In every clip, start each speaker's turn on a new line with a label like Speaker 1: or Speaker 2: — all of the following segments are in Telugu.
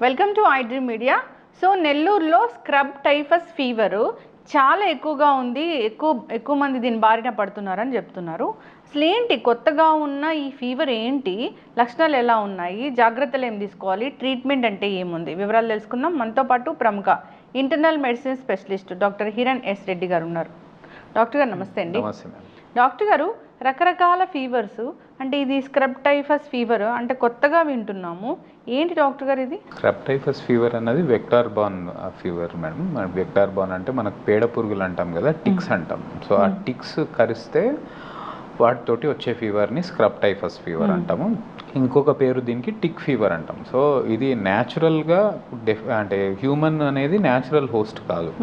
Speaker 1: Welcome to iDream media. So నెల్లూరులో స్క్రబ్ టైఫస్ ఫీవరు చాలా ఎక్కువగా ఉంది, ఎక్కువ మంది దీని బారిన పడుతున్నారని చెప్తున్నారు. అసలు ఏంటి కొత్తగా ఉన్న ఈ ఫీవర్ ఏంటి, లక్షణాలు ఎలా ఉన్నాయి, జాగ్రత్తలు ఏం తీసుకోవాలి, ట్రీట్మెంట్ అంటే ఏముంది, వివరాలు తెలుసుకుందాం. మనతో పాటు ప్రముఖ internal medicine specialist doctor Hiran S Reddy గారు ఉన్నారు. డాక్టర్ గారు నమస్తే అండి. డాక్టర్ గారు, రకరకాల ఫీవర్స్ అంటే ఇది స్క్రబ్ టైఫస్ ఫీవర్ అంటే కొత్తగా వింటున్నాము, ఏంటి డాక్టర్ గారు ఇది?
Speaker 2: స్క్రబ్ టైఫస్ ఫీవర్ అనేది vector born fever madam. Vector born అంటే మనకు పేడ పురుగులు అంటాం కదా, టిక్స్ అంటాం. సో ఆ టిక్స్ కరిస్తే వాటితోటి వచ్చే ఫీవర్ని స్క్రబ్ టైఫస్ ఫీవర్ అంటాము. ఇంకొక పేరు దీనికి టిక్ ఫీవర్ అంటాం. సో ఇది న్యాచురల్గా అంటే హ్యూమన్ అనేది న్యాచురల్ హోస్ట్ కాదు.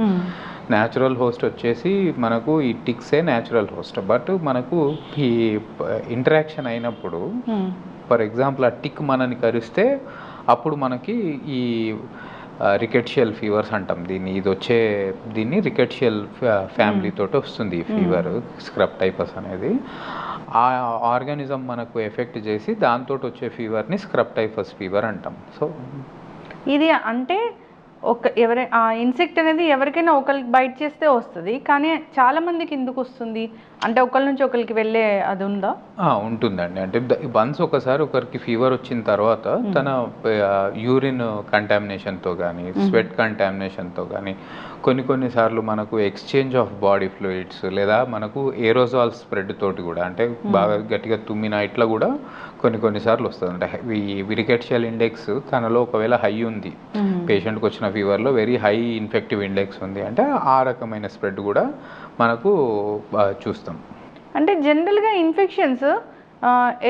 Speaker 2: న్యాచురల్ హోస్ట్ వచ్చేసి మనకు ఈ టిక్సే న్యాచురల్ హోస్ట్. బట్ మనకు ఈ ఇంటరాక్షన్ అయినప్పుడు ఫర్ ఎగ్జాంపుల్ ఆ టిక్ మనని కరిస్తే అప్పుడు మనకి ఈ రికెట్షియల్ ఫీవర్స్ అంటాం దీన్ని రికెట్షియల్ ఫ్యామిలీ తోటి వస్తుంది ఈ ఫీవర్, స్క్రబ్ టైఫస్ అనేది. ఆ ఆర్గానిజం మనకు ఎఫెక్ట్ చేసి దాంతో వచ్చే ఫీవర్ని స్క్రబ్ టైఫస్ ఫీవర్ అంటాం. సో
Speaker 1: ఇది అంటే ఆ ఇన్సెక్ట్ అనేది ఎవరికైనా ఒకరికి బైట్ చేస్తే వస్తుంది, కానీ చాలా మందికి ఎందుకు వస్తుంది అంటే ఒకరి నుంచి ఒకరికి వెళ్ళే అది ఉందా?
Speaker 2: ఉంటుందండి. అంటే వన్స్ ఒకరికి ఫీవర్ వచ్చిన తర్వాత తన యూరిన్ కంటామినేషన్తో కానీ స్వెట్ కంటామినేషన్తో కానీ కొన్నిసార్లు మనకు ఎక్స్చేంజ్ ఆఫ్ బాడీ ఫ్లూయిడ్స్ లేదా మనకు ఏరోజాల్ స్ప్రెడ్ తోటి కూడా అంటే బాగా గట్టిగా తుమ్మిన ఇట్లా కూడా కొన్నిసార్లు వస్తుంది. అంటే ఈ రికెట్షియల్ ఇండెక్స్ తనలో ఒకవేళ హై ఉంది, పేషెంట్కి వచ్చిన ఫీవర్లో వెరీ హై ఇన్ఫెక్టివ్ ఇండెక్స్ ఉంది అంటే ఆ రకమైన స్ప్రెడ్ కూడా మనకు చూస్తాం.
Speaker 1: అంటే జనరల్గా ఇన్ఫెక్షన్స్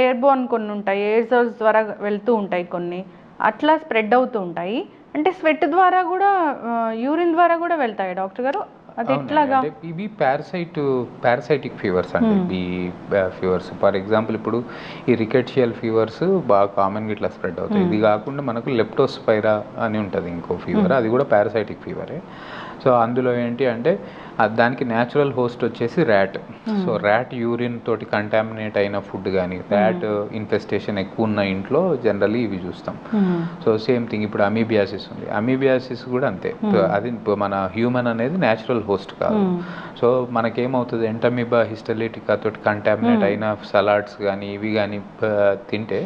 Speaker 1: ఎయిర్ బోర్న్ కొన్ని ఉంటాయి, ఎయిర్సోల్స్ ద్వారా వెళ్తూ ఉంటాయి, కొన్ని అట్లా స్ప్రెడ్ అవుతూ ఉంటాయి. అంటే స్వెట్ ద్వారా కూడా యూరిన్ ద్వారా కూడా వెళ్తాయి డాక్టర్ గారు, అది ఎట్లాగా?
Speaker 2: ఇవి పారాసైటిక్ ఫీవర్స్ అండి. ఈ ఫీవర్స్ ఫర్ ఎగ్జాంపుల్ ఇప్పుడు ఈ రికెట్షియల్ ఫీవర్స్ బాగా కామన్గా ఇట్లా స్ప్రెడ్ అవుతాయి. ఇది కాకుండా మనకు లెప్టోస్పైరా అని ఉంటుంది ఇంకో ఫీవర్, అది కూడా పారాసైటిక్ ఫీవరే. సో అందులో ఏంటి అంటే దానికి న్యాచురల్ హోస్ట్ వచ్చేసి ర్యాట్. సో ర్యాట్ యూరిన్ తోటి కంటామినేట్ అయిన ఫుడ్ కానీ ర్యాట్ ఇన్ఫెస్టేషన్ ఎక్కువ ఉన్న ఇంట్లో జనరల్లీ ఇవి చూస్తాం. సో సేమ్ థింగ్ ఇప్పుడు అమీబియాసిస్ ఉంది, అమీబియాసిస్ కూడా అంతే. అది మన హ్యూమన్ అనేది న్యాచురల్ హోస్ట్ కాదు. సో మనకేమవుతుంది, ఎంటమీబా హిస్టలిటికా తోటి కంటామినేట్ అయిన సలాడ్స్ కానీ ఇవి కానీ తింటే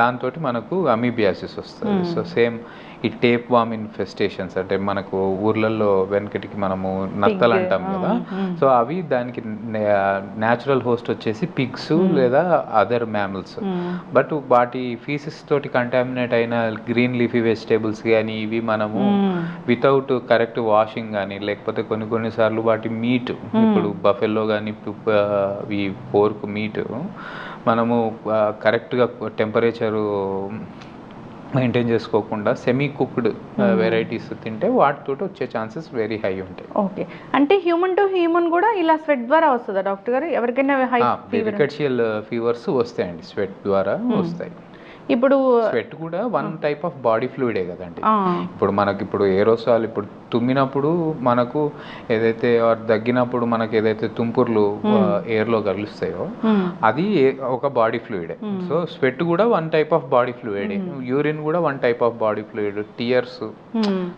Speaker 2: దాంతో మనకు అమీబియాసిస్ వస్తుంది. సో సేమ్ ఈ టేప్ వామ్ ఇన్ఫెస్టేషన్స్ అంటే మనకు ఊర్లలో వెనకటికి మనము నత్తలు అంటాం కదా, సో అవి దానికి న్యాచురల్ హోస్ట్ వచ్చేసి పిగ్స్ లేదా అదర్ మ్యామల్స్. బట్ వాటి ఫీసెస్ తోటి కంటామినేట్ అయిన గ్రీన్ లీఫీ వెజిటేబుల్స్ కానీ ఇవి మనము వితౌట్ కరెక్ట్ వాషింగ్ కానీ లేకపోతే కొన్నిసార్లు వాటి మీట్, ఇప్పుడు బఫెల్లో కానీ ఈ పోర్క్ మీట్ మనము కరెక్ట్గా టెంపరేచరు మెయింటైన్ చేసుకోకుండా సెమీ కుక్డ్ వెరైటీస్ తింటే వాటితో వచ్చే ఛాన్సెస్ వెరీ హై ఉంటాయి.
Speaker 1: ఓకే, అంటే హ్యూమన్ టు హ్యూమన్ కూడా ఇలా స్వెట్ ద్వారా వస్తుందా డాక్టర్ గారు? ఎవరికైనా
Speaker 2: రికెట్షియల్ ఫీవర్స్ వస్తాయండి, స్వెట్ ద్వారా వస్తాయి.
Speaker 1: ఇప్పుడు
Speaker 2: స్వెట్ కూడా వన్ టైప్ ఆఫ్ బాడీ ఫ్లూయిడే కదండి. ఇప్పుడు ఏరోసాల్ ఇప్పుడు తుమ్మినప్పుడు మనకు ఏదైతే దగ్గినప్పుడు మనకు ఏదైతే తుంపుర్లు ఎయిర్లో కలుస్తాయో అది ఒక బాడీ ఫ్లూయిడే. సో స్వెట్ కూడా వన్ టైప్ ఆఫ్ బాడీ ఫ్లూయిడే, యూరిన్ కూడా one type of body fluid, tears.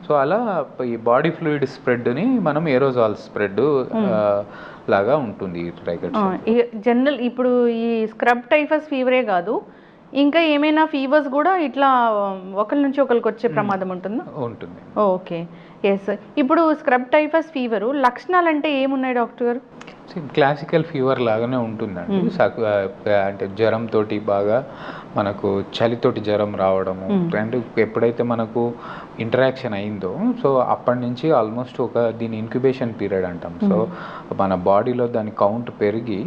Speaker 2: So అలా ఈ బాడీ ఫ్లూయిడ్ స్ప్రెడ్ని మనం ఏరోజాల్ స్ప్రెడ్ లాగా ఉంటుంది.
Speaker 1: జనరల్ ఇప్పుడు ఈ స్క్రబ్ టైఫస్ ఫీవరే కాదు, ఇంకా ఏమైనా ఫీవర్స్ కూడా ఇట్లా ఒకరి నుంచి ఒకరికి వచ్చే ప్రమాదం ఉంటుందా?
Speaker 2: ఉంటుంది.
Speaker 1: Okay, yes. ఇప్పుడు స్క్రబ్ టైఫస్ ఫీవరు లక్షణాలు అంటే ఏమున్నాయి డాక్టర్ గారు?
Speaker 2: క్లాసికల్ ఫీవర్ లాగానే ఉంటుందండి. అంటే జ్వరంతో బాగా మనకు చలితోటి జ్వరం రావడము, అండ్ ఎప్పుడైతే మనకు ఇంటరాక్షన్ అయిందో సో అప్పటి నుంచి ఆల్మోస్ట్ దీని ఇంక్యుబేషన్ పీరియడ్ అంటాం. సో మన బాడీలో దాని కౌంట్ పెరిగి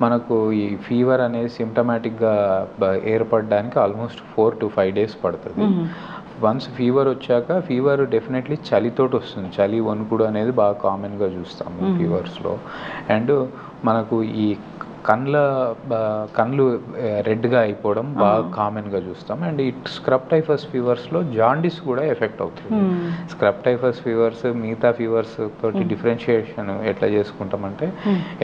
Speaker 2: మనకు ఈ ఫీవర్ అనేది సిమ్టమాటిక్గా ఏర్పడడానికి ఆల్మోస్ట్ 4 to 5 days పడుతుంది. వన్స్ ఫీవర్ వచ్చాక ఫీవర్ డెఫినెట్లీ చలితోటి వస్తుంది, చలి వణుకుడు అనేది బాగా కామన్గా చూస్తాము ఫీవర్స్లో. అండ్ మనకు ఈ కళ్ళు రెడ్గా అయిపోవడం బాగా కామన్గా చూస్తాం. అండ్ ఈ స్క్రబ్ టైఫస్ ఫీవర్స్లో జాండిస్ కూడా ఎఫెక్ట్ అవుతుంది. స్క్రబ్ టైఫస్ ఫీవర్స్ మిగతా ఫీవర్స్ తోటి డిఫరెన్షియేషన్ ఎట్లా చేసుకుంటామంటే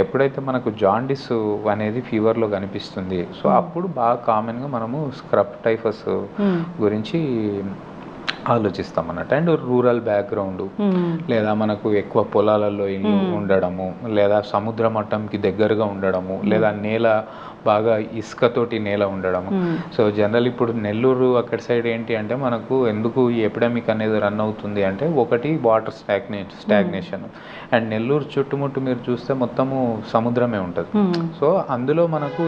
Speaker 2: ఎప్పుడైతే మనకు జాండిస్ అనేది ఫీవర్లో కనిపిస్తుంది సో అప్పుడు బాగా కామన్గా మనము స్క్రబ్ టైఫస్ గురించి ఆలోచిస్తాం అన్నట్టు. అండ్ రూరల్ బ్యాక్గ్రౌండ్, లేదా మనకు ఎక్కువ పొలాలలో ఇల్లు ఉండడము, లేదా సముద్ర మట్టంకి దగ్గరగా ఉండడము, లేదా నేల బాగా ఇసుకతోటి నేల ఉండడము. సో జనరల్ ఇప్పుడు నెల్లూరు అక్కడ సైడ్ ఏంటి అంటే మనకు ఎందుకు ఈ ఎపిడమిక్ అనేది రన్ అవుతుంది అంటే ఒకటి వాటర్ స్టాగ్నేషన్. అండ్ నెల్లూరు చుట్టుముట్టు మీరు చూస్తే మొత్తము సముద్రమే ఉంటుంది. సో అందులో మనకు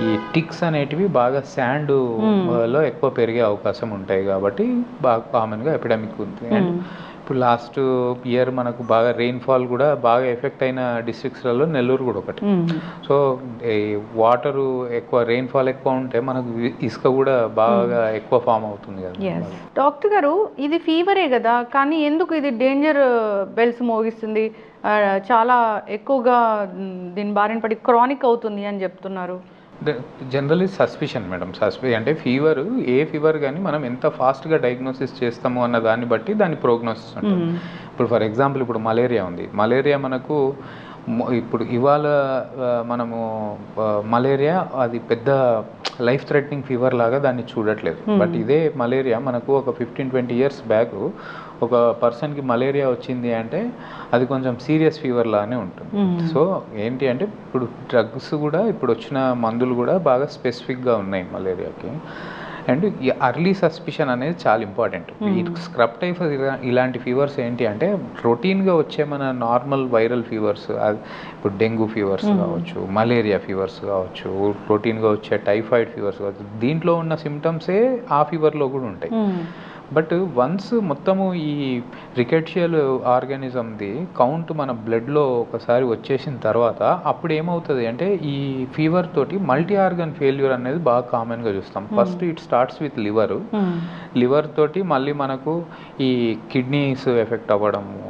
Speaker 2: ఈ టిక్స్ అనేటివి బాగా శాండ్ లో ఎక్కువ పెరిగే అవకాశం ఉంటాయి కాబట్టి బాగా కామన్గా ఎపిడమిక్ ఉంది. అండ్ ఇప్పుడు లాస్ట్ ఇయర్ మనకు బాగా రెయిన్ఫాల్ కూడా బాగా ఎఫెక్ట్ అయిన డిస్ట్రిక్ట్స్లలో నెల్లూరు కూడా ఒకటి. సో వాటరు ఎక్కువ రెయిన్ఫాల్ ఎక్కువ ఉంటే మనకు ఇసుక కూడా బాగా ఎక్కువ ఫామ్ అవుతుంది కదా.
Speaker 1: డాక్టర్ గారు ఇది ఫీవరే కదా, కానీ ఎందుకు ఇది డేంజర్ బెల్స్ మోగిస్తుంది, చాలా ఎక్కువగా దీని బారిన పడి క్రానిక్ అవుతుంది అని చెప్తున్నారు?
Speaker 2: Generally suspicion madam. అంటే ఏ ఫీవర్ కానీ మనం ఎంత ఫాస్ట్గా డయాగ్నోసిస్ చేస్తాము అన్న దాన్ని బట్టి దాని ప్రోగ్నోసిస్ ఉంటుంది. ఇప్పుడు ఫర్ ఎగ్జాంపుల్ ఇప్పుడు మలేరియా ఉంది. మలేరియా మనకు ఇప్పుడు ఇవాళ మనము మలేరియా అది పెద్ద లైఫ్ థ్రెటనింగ్ ఫీవర్ లాగా దాన్ని చూడట్లేదు. బట్ ఇదే మలేరియా మనకు ఒక 15-20 years బ్యాక్ ఒక పర్సన్కి మలేరియా వచ్చింది అంటే అది కొంచెం సీరియస్ ఫీవర్ లానే ఉంటుంది. సో ఏంటి అంటే ఇప్పుడు డ్రగ్స్ కూడా ఇప్పుడు వచ్చిన మందులు కూడా బాగా స్పెసిఫిక్గా ఉన్నాయి మలేరియాకి. అండ్ ఈ అర్లీ సస్పిషన్ అనేది చాలా ఇంపార్టెంట్. ఈ స్క్రబ్ టైఫస్ ఇలాంటి ఫీవర్స్ ఏంటి అంటే రొటీన్గా వచ్చే మన నార్మల్ వైరల్ ఫీవర్స్, ఇప్పుడు డెంగ్యూ ఫీవర్స్ కావచ్చు, మలేరియా ఫీవర్స్ కావచ్చు, రొటీన్గా వచ్చే టైఫాయిడ్ ఫీవర్స్ కావచ్చు, దీంట్లో ఉన్న సిమ్టమ్సే ఆ ఫీవర్లో కూడా ఉంటాయి. బట్ వన్స్ మొత్తము ఈ రికెట్షియల్ ఆర్గానిజంది కౌంట్ మన బ్లడ్లో ఒకసారి వచ్చేసిన తర్వాత అప్పుడు ఏమవుతుంది అంటే ఈ ఫీవర్ తోటి మల్టీ ఆర్గన్ ఫెయిల్యూర్ అనేది బాగా కామన్గా చూస్తాం. First it starts with liver తోటి మళ్ళీ మనకు ఈ కిడ్నీస్ ఎఫెక్ట్ అవ్వడము,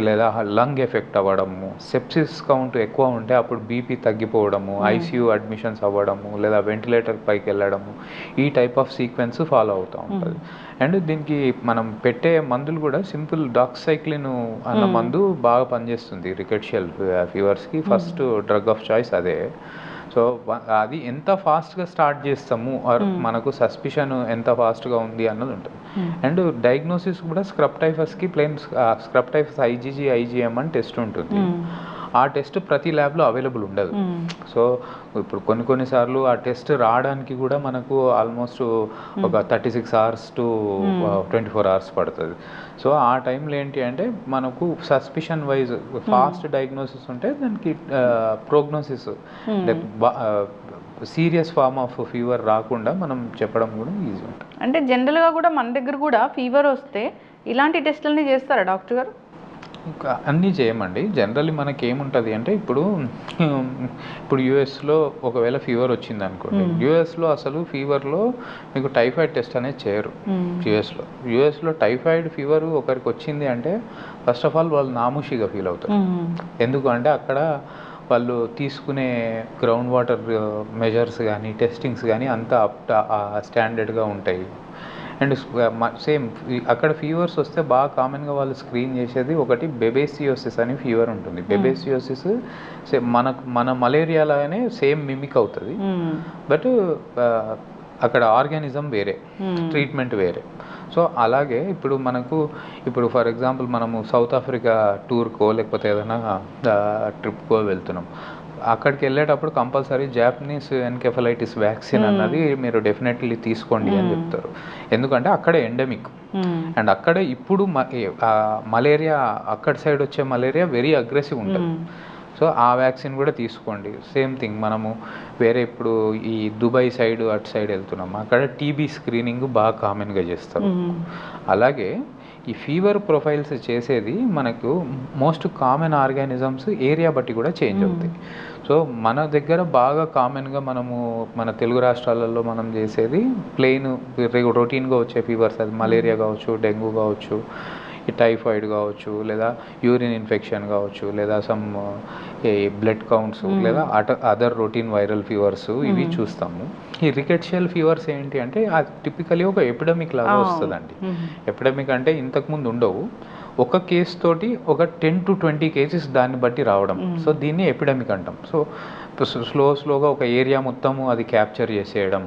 Speaker 2: లేదా లంగ్ ఎఫెక్ట్ అవ్వడము, సెప్సిస్ కౌంట్ ఎక్కువ ఉంటే అప్పుడు బీపీ తగ్గిపోవడము, ఐసీయూ అడ్మిషన్స్ అవ్వడము, లేదా వెంటిలేటర్ పైకి వెళ్ళడము, ఈ టైప్ ఆఫ్ సీక్వెన్స్ ఫాలో అవుతూ ఉంటుంది. అండ్ దీనికి మనం పెట్టే మందులు కూడా సింపుల్ డాక్సైక్లిన్ అన్న మందు బాగా పనిచేస్తుంది రికెట్షియల్ ఫీవర్స్కి. ఫస్ట్ డ్రగ్ ఆఫ్ చాయిస్ అదే. సో అది ఎంత ఫాస్ట్గా స్టార్ట్ చేస్తాము ఆర్ మనకు సస్పిషన్ ఎంత ఫాస్ట్గా ఉంది అన్నది ఉంటుంది. అండ్ డయాగ్నోసిస్ కూడా స్క్రబ్ టైఫస్కి స్క్రబ్ టైఫస్ IgM అని టెస్ట్ ఉంటుంది. ఆ టెస్ట్ ప్రతి ల్యాబ్లో అవైలబుల్ ఉండదు. సో ఇప్పుడు కొన్నిసార్లు ఆ టెస్ట్ రావడానికి కూడా మనకు ఆల్మోస్ట్ ఒక 36 hours to 24 hours పడుతుంది. సో ఆ టైంలో ఏంటి అంటే మనకు సస్పిషన్ వైజ్ ఫాస్ట్ డయాగ్నోసిస్ ఉంటే దానికి prognosis serious form of fever రాకుండా మనం చెప్పడం కూడా ఈజీ ఉంటుంది.
Speaker 1: అంటే జనరల్గా కూడా మన దగ్గర కూడా ఫీవర్ వస్తే ఇలాంటి టెస్టులన్నీ చేస్తారా డాక్టర్ గారు?
Speaker 2: ఇంకా అన్నీ చేయమండి. జనరల్లీ మనకి ఏముంటుంది అంటే ఇప్పుడు యూఎస్లో ఒకవేళ ఫీవర్ వచ్చింది అనుకోండి, యూఎస్లో అసలు ఫీవర్లో మీకు టైఫాయిడ్ టెస్ట్ అనేది చేయరు. యూఎస్లో టైఫాయిడ్ ఫీవర్ ఒకరికి వచ్చింది అంటే ఫస్ట్ ఆఫ్ ఆల్ వాళ్ళు నామూషిగా ఫీల్ అవుతారు. ఎందుకంటే అక్కడ వాళ్ళు తీసుకునే గ్రౌండ్ వాటర్ మెజర్స్ కానీ టెస్టింగ్స్ కానీ అంతా స్టాండర్డ్గా ఉంటాయి. అండ్ సేమ్ అక్కడ ఫీవర్స్ వస్తే బాగా కామన్గా వాళ్ళు స్క్రీన్ చేసేది ఒకటి బెబేసియోసిస్ అని ఫీవర్ ఉంటుంది. బెబేసియోసిస్ మన మలేరియా లాగానే సేమ్ మిమిక్ అవుతుంది. బట్ అక్కడ ఆర్గానిజం వేరే, ట్రీట్మెంట్ వేరే. సో అలాగే ఇప్పుడు ఫర్ ఎగ్జాంపుల్ మనము సౌత్ ఆఫ్రికా టూర్కో లేకపోతే ఏదైనా ట్రిప్కో వెళ్తున్నాం. అక్కడికి వెళ్ళేటప్పుడు కంపల్సరీ జాపనీస్ ఎన్కెఫలైటిస్ వ్యాక్సిన్ అన్నది మీరు డెఫినెట్లీ తీసుకోండి అని చెప్తారు. ఎందుకంటే అక్కడే ఎండమిక్. అండ్ అక్కడే ఇప్పుడు మలేరియా అక్కడ సైడ్ వచ్చే మలేరియా వెరీ అగ్రెసివ్ ఉంటుంది. సో ఆ వ్యాక్సిన్ కూడా తీసుకోండి. సేమ్ థింగ్ మనము వేరే ఇప్పుడు ఈ దుబాయ్ సైడ్ అటు సైడ్ వెళ్తున్నాము, అక్కడ టీబీ స్క్రీనింగ్ బాగా కామన్గా చేస్తారు. అలాగే ఈ ఫీవర్ ప్రొఫైల్స్ చేసేది మనకు మోస్ట్ కామన్ ఆర్గానిజమ్స్ ఏరియా బట్టి కూడా చేంజ్ అవుతాయి. సో మన దగ్గర బాగా కామన్గా మన తెలుగు రాష్ట్రాలలో మనం చేసేది ప్లెయిన్ రొటీన్గా వచ్చే ఫీవర్స్, అది మలేరియా కావచ్చు, డెంగ్యూ కావచ్చు, ఈ టైఫాయిడ్ కావచ్చు, లేదా యూరిన్ ఇన్ఫెక్షన్ కావచ్చు, లేదా సమ్ బ్లడ్ కౌంట్స్, లేదా అదర్ రొటీన్ వైరల్ ఫీవర్స్, ఇవి చూస్తాము. ఈ రికెట్షియల్ ఫీవర్స్ ఏంటి అంటే అది టిపికలీ ఒక ఎపిడమిక్ లాగా వస్తుందండి. ఎపిడమిక్ అంటే ఇంతకుముందు ఉండవు, ఒక కేసు తోటి ఒక 10 to 20 cases దాన్ని బట్టి రావడం. సో దీన్ని ఎపిడమిక్ అంటాం. సో స్లోగా ఒక ఏరియా మొత్తము అది క్యాప్చర్ చేసేయడం.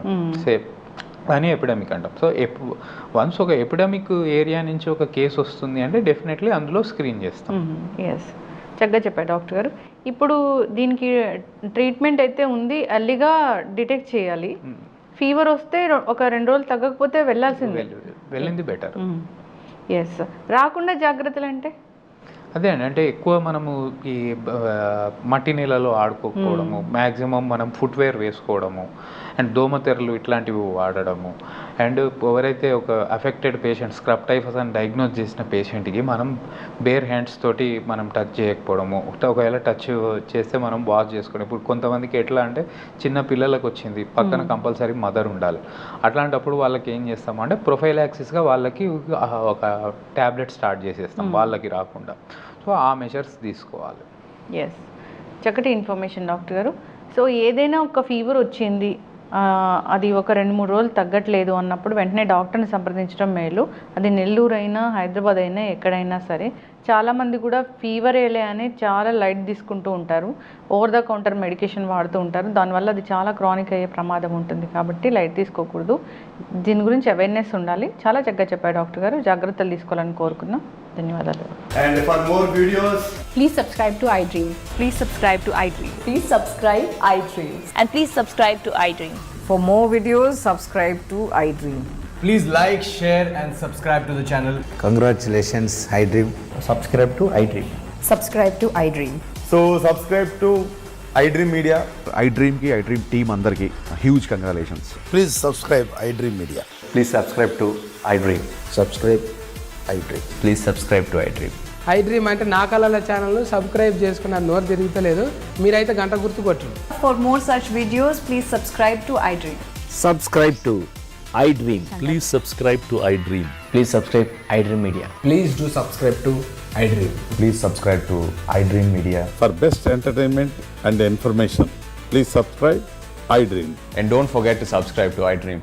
Speaker 2: అని ఎపిడమిక్ అంటాం. సో వన్స్ ఒక ఎపిడమిక్ ఏరియా నుంచి ఒక కేసు వస్తుంది అంటే డెఫినెట్లీ అందులో స్క్రీన్ చేస్తాం.
Speaker 1: ఎస్, చక్కగా చెప్పారు డాక్టర్ గారు. ఇప్పుడు దీనికి ట్రీట్మెంట్ అయితే ఉంది, ఎర్లీగా డిటెక్ట్ చేయాలి. ఫీవర్ వస్తే ఒక 2 రోజులు తగ్గకపోతే
Speaker 2: వెళ్ళింది బెటర్.
Speaker 1: ఎస్, రాకుండా జాగ్రత్తలు అంటే
Speaker 2: అదే అండి, అంటే ఎక్కువ మనము ఈ మట్టి నీళ్ళలో ఆడుకోకపోవడము, మ్యాక్సిమం మనం ఫుట్వేర్ వేసుకోవడము, అండ్ దోమతెరలు ఇట్లాంటివి వాడడము, అండ్ ఎవరైతే ఒక అఫెక్టెడ్ పేషెంట్ స్క్రబ్ టైఫస్ అని డయాగ్నోస్ చేసిన పేషెంట్కి మనం బేర్ హ్యాండ్స్ తోటి మనం టచ్ చేయకపోవడము, ఒకవేళ టచ్ చేస్తే మనం వాష్ చేసుకోవడం. ఇప్పుడు కొంతమందికి ఎట్లా అంటే చిన్న పిల్లలకు వచ్చింది, పక్కన కంపల్సరీ మదర్ ఉండాలి. అట్లాంటప్పుడు వాళ్ళకి ఏం చేస్తామంటే ప్రొఫైలాక్సిస్గా వాళ్ళకి ఒక ట్యాబ్లెట్ స్టార్ట్ చేసేస్తాం వాళ్ళకి రాకుండా. సో ఆ మెజర్స్ తీసుకోవాలి.
Speaker 1: ఎస్, చక్కటి ఇన్ఫర్మేషన్ డాక్టర్ గారు. సో ఏదైనా ఒక ఫీవర్ వచ్చింది, అది ఒక 2-3 రోజులు తగ్గట్లేదు అన్నప్పుడు వెంటనే డాక్టర్ని సంప్రదించడం మేలు. అది నెల్లూరు అయినా హైదరాబాద్ అయినా ఎక్కడైనా సరే. చాలామంది కూడా ఫీవరేలే అని చాలా లైట్ తీసుకుంటూ ఉంటారు, ఓవర్ ద కౌంటర్ మెడికేషన్ వాడుతూ ఉంటారు. దానివల్ల అది చాలా క్రానిక్ అయ్యే ప్రమాదం ఉంటుంది, కాబట్టి లైట్ తీసుకోకూడదు. దీని గురించి అవేర్నెస్ ఉండాలి. చాలా చక్కగా చెప్పారు డాక్టర్ గారు. జాగ్రత్తలు తీసుకోవాలని కోరుకున్నాం. ధన్యవాదాలు.
Speaker 3: And for more videos,
Speaker 4: Please subscribe to iDream.
Speaker 5: Please subscribe to iDream.
Speaker 4: Please subscribe iDream.
Speaker 5: And please subscribe to iDream.
Speaker 6: For more videos, subscribe to iDream.
Speaker 3: please like, share and subscribe to the channel.
Speaker 7: Congratulations, iDream.
Speaker 8: Subscribe to iDream.
Speaker 4: Subscribe to iDream.
Speaker 3: So subscribe to iDream Media.
Speaker 9: iDream ki iDream team andarki huge congratulations.
Speaker 7: Please subscribe iDream Media.
Speaker 8: Please subscribe to iDream.
Speaker 7: Subscribe iDream.
Speaker 8: Please subscribe to iDream.
Speaker 10: iDream అంటే నా కళల ఛానల్ సబ్స్క్రైబ్ చేసుకున్న నోరు తిరుగుతలేదు, మీరైతే గంట గుర్తు కొట్టండి.
Speaker 4: For more such videos, please subscribe to iDream.
Speaker 7: Subscribe to iDream.
Speaker 11: Please subscribe to iDream.
Speaker 8: Please subscribe iDream Media.
Speaker 3: Please do subscribe to iDream.
Speaker 8: Please subscribe to iDream Media.
Speaker 9: For best entertainment and information, please subscribe iDream.
Speaker 8: And don't forget to subscribe to iDream.